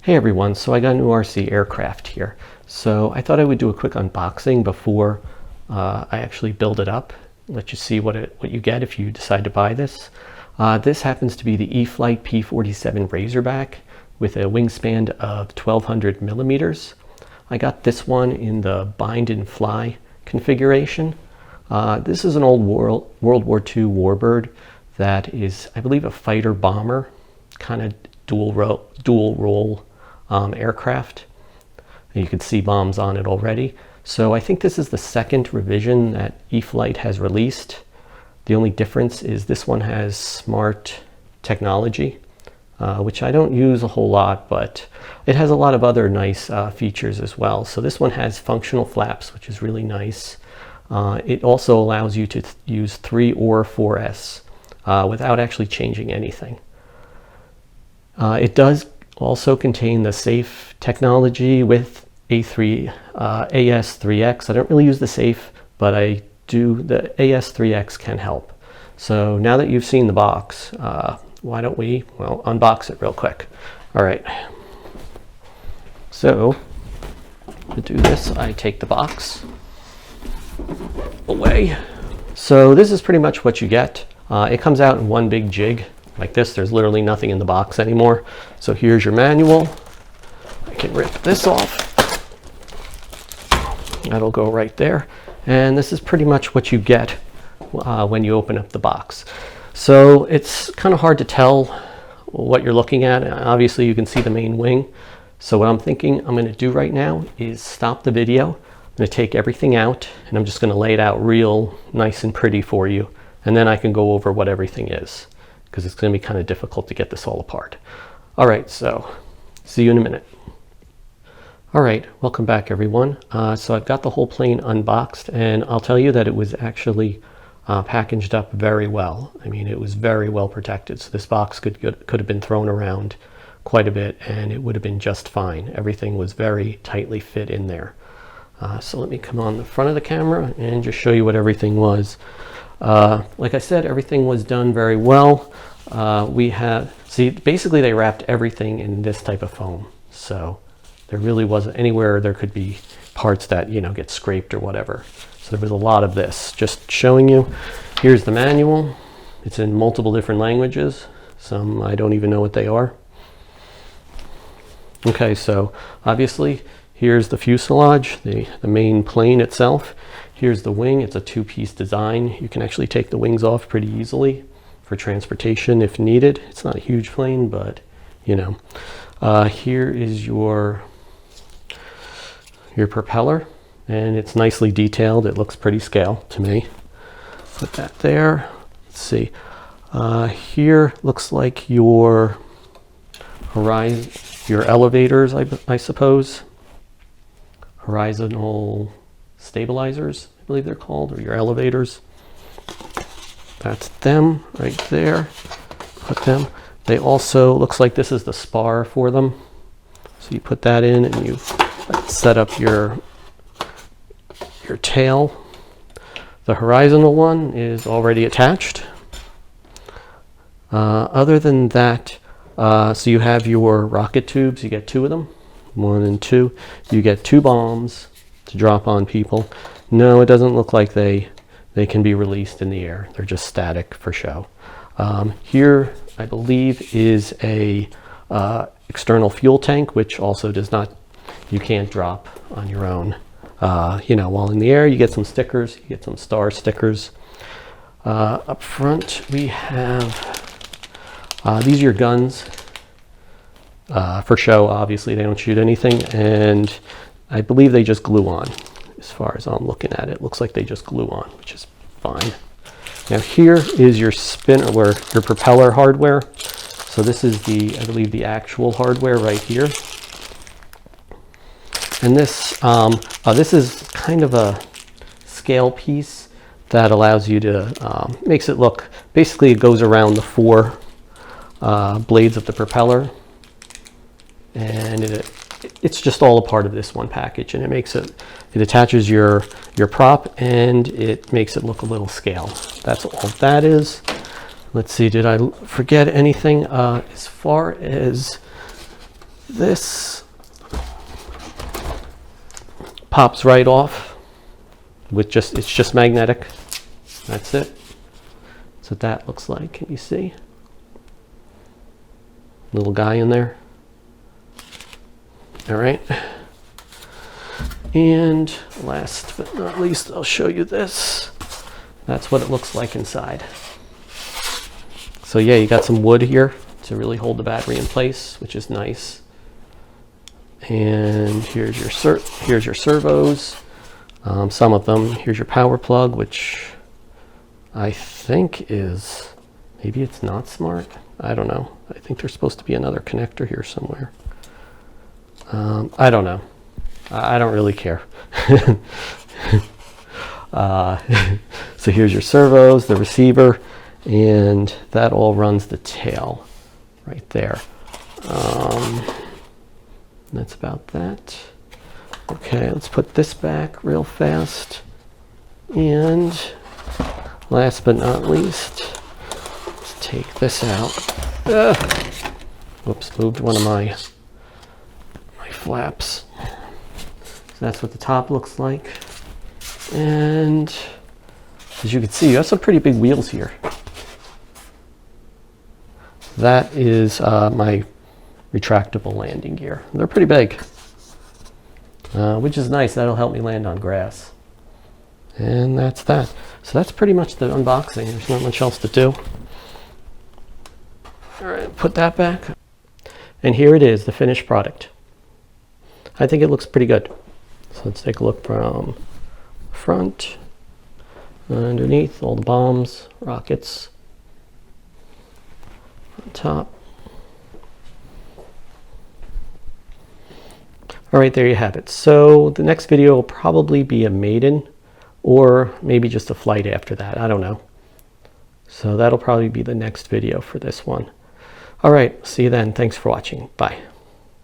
Hey everyone, so I got a new RC aircraft here. So I thought I would do a quick unboxing before I actually build it up. Let you see what you get if you decide to buy this. This happens to be the E-flite P-47 Razorback with a wingspan of 1200 millimeters. I got this one in the bind and fly configuration. This is an old World War II warbird that is, I believe, a fighter bomber, kind of dual role aircraft. And you can see bombs on it already. So I think this is the second revision that E-flite has released. The only difference is this one has smart technology, which I don't use a whole lot, but it has a lot of other nice features as well. So this one has functional flaps, which is really nice. It also allows you to use 3 or 4S without actually changing anything. It does also contain the safe technology with AS3X. I don't really use the safe, but I do. The AS3X can help. So now that you've seen the box, why don't we, well, unbox it real quick. All right. So to do this, I take the box away. So this is pretty much what you get. It comes out in one big jig like this. There's literally nothing in the box anymore. So here's your manual. I can rip this off. That'll go right there. And this is pretty much what you get when you open up the box. So it's kind of hard to tell what you're looking at. Obviously you can see the main wing. So what I'm thinking I'm going to do right now is stop the video. I'm going to take everything out and I'm just going to lay it out real nice and pretty for you. And then I can go over what everything is, because it's going to be kind of difficult to get this all apart. All right, so see you in a minute. All right, welcome back everyone. So I've got the whole plane unboxed, and I'll tell you that it was actually packaged up very well. I mean, it was very well protected. So this box could have been thrown around quite a bit and it would have been just fine. Everything was very tightly fit in there. So let me come on the front of the camera and just show you what everything was. Like I said, everything was done very well. Basically they wrapped everything in this type of foam. So there really wasn't anywhere there could be parts that, you know, get scraped or whatever. So there was a lot of this. Just showing you, here's the manual. It's in multiple different languages. Some I don't even know what they are. Okay, so obviously here's the fuselage, the main plane itself. Here's the wing. It's a two-piece design. You can actually take the wings off pretty easily for transportation if needed. It's not a huge plane, but you know. Here is your propeller, and it's nicely detailed. It looks pretty scale to me. Put that there. Let's see. Here looks like your horizon, your elevators, I suppose. Horizontal stabilizers, I believe they're called, or your elevators. That's them right there. Put them. They also, looks like this is the spar for them. So you put that in and you set up your tail. The horizontal one is already attached. Other than that, so you have your rocket tubes. You get 2 of them, 1 and 2. You get 2 bombs to drop on people. No, it doesn't look like they can be released in the air. They're just static for show. Here, I believe, is a external fuel tank, which also does not, you can't drop on your own. You know, while in the air, you get some stickers, you get some star stickers. Up front, we have, these are your guns. For show, obviously, they don't shoot anything, and I believe they just glue on. As far as I'm looking at it, looks like they just glue on, which is fine. Now here is your your propeller hardware. So this is I believe the actual hardware right here. And this is kind of a scale piece that allows you to, makes it look, basically it goes around the 4 blades of the propeller. And it's just all a part of this one package, and it attaches your prop, and it makes it look a little scale. That's all that is. Let's see, did I forget anything? As far as This pops right off with it's just magnetic. That's it. That's what that looks like. Can you see? Little guy in there. All right. And last but not least, I'll show you this. That's what it looks like inside. So yeah, you got some wood here to really hold the battery in place, which is nice. And here's your servos. Some of them. Here's your power plug, which I think is, maybe it's not smart. I don't know. I think there's supposed to be another connector here somewhere. I don't know. I don't really care. So here's your servos, the receiver, and that all runs the tail right there. That's about that. Okay, let's put this back real fast. And last but not least, let's take this out. Whoops, moved one of my flaps. So that's what the top looks like. And as you can see, you have some pretty big wheels here. That is my retractable landing gear. They're pretty big, which is nice. That'll help me land on grass. And that's that. So that's pretty much the unboxing. There's not much else to do. All right, put that back. And here it is, the finished product. I think it looks pretty good. So let's take a look from front, underneath, all the bombs, rockets on top. All right, there you have it. So the next video will probably be a maiden, or maybe just a flight after that. I don't know. So that'll probably be the next video for this one. All right, see you then. Thanks for watching. Bye.